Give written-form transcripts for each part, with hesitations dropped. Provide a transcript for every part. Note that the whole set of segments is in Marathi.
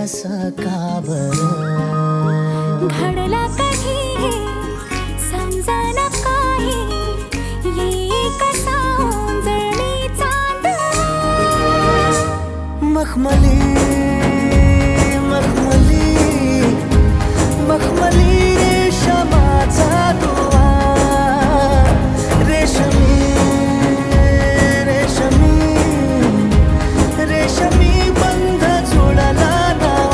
असं का बरं घडला कधी हे समजना काही ये कसा ओंजळली चांद मखमली मखमली मखमली रेशमाचा दुवा रेशमी रेशमी रेशमी बंध जुळला नवा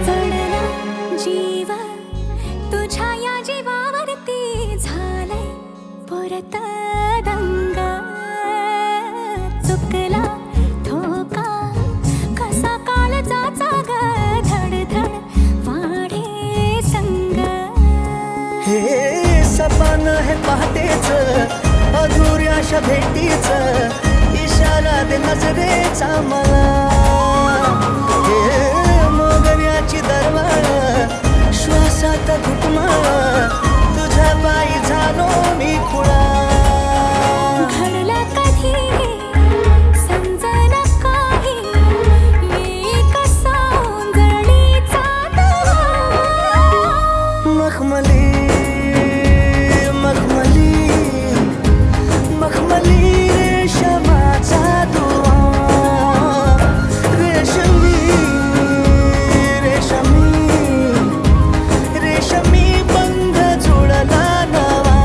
जडला जीव तुझ्या या जीवावरती झालंय परत दंग चुकला धोका कसा काळजाचा ग धडधड वाढे संग हे सपन हे पहाटेच अधुऱ्याशा भेटीच इशारा दे नजरेचा मला हे मोगऱ्याची दरवाळ श्वासात घुटमाळ तुझ्या पायी झालो मी खुळा घडला कधी समजना काही ये कसा ओंजळली चांद मखमली मखमली मखमली रेशमाचा दुवा रेशमी रेशमी रेशमी बंध जुळला नवा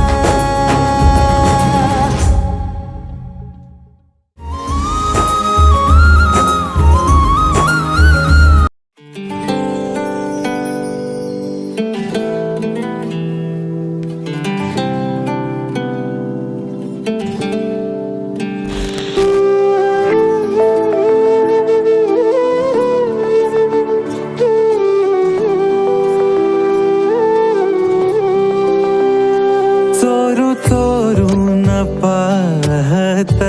चोरू चोरून पाहत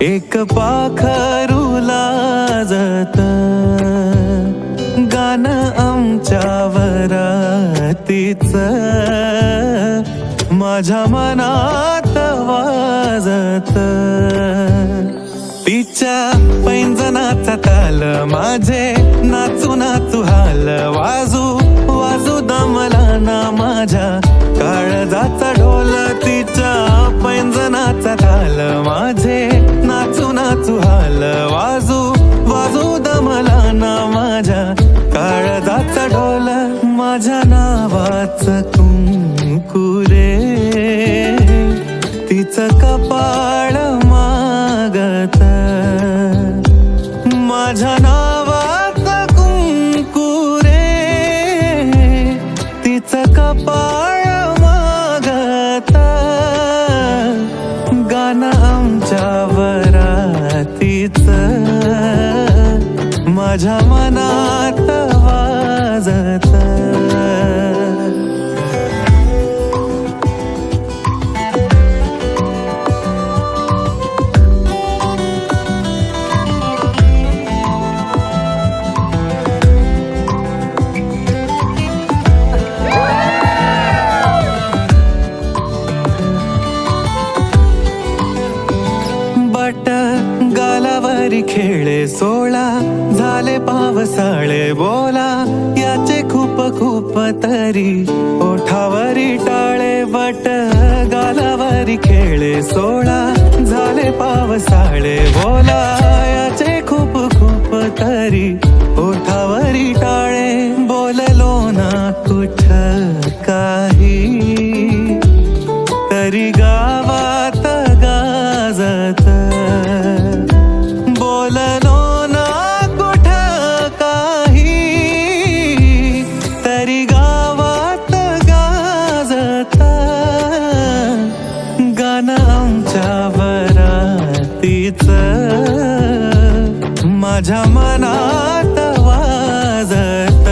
एक पाखरू लाजत गाणं आमच्या वरातीच माझ्या मनात वाजत तिच्या पैंजनाचा ताल माझे नाचू नाचू हाल वाजू वाजू दमला ना माझ्या काळजाचा ढोल तिच्या पैंजनाचा ताल माझे नाचू नाचू हाल वाजू वाजू दमला ना माझ्या काळजाचा ढोल माझ्या नावाचं कुंकू रे तिचं कपाळ मागत माझ्या नावाचं कुंकू रे तिचं कपाळ मागत गाणं आमच्या वरातीच माझ्या मनात वाजत गालावरी खेळे सोळा झाले पावसाळे बोला याचे खूप खूप तरी ओठावरी टाळे बट गालावरी खेळे सोळा झाले पावसाळे बोला याचे खूप खूप तरी ओठावरी टाळे बोललो ना कुठ काही तरी गावात गाजत बोललो ना कुठ हेच माझ्या मनात वाजत.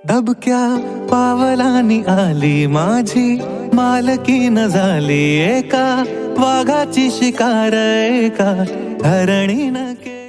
दबक्या पावलांनी आली माझी मालकीन झाली एका वाघाची शिकार, एका हरणीनं केली.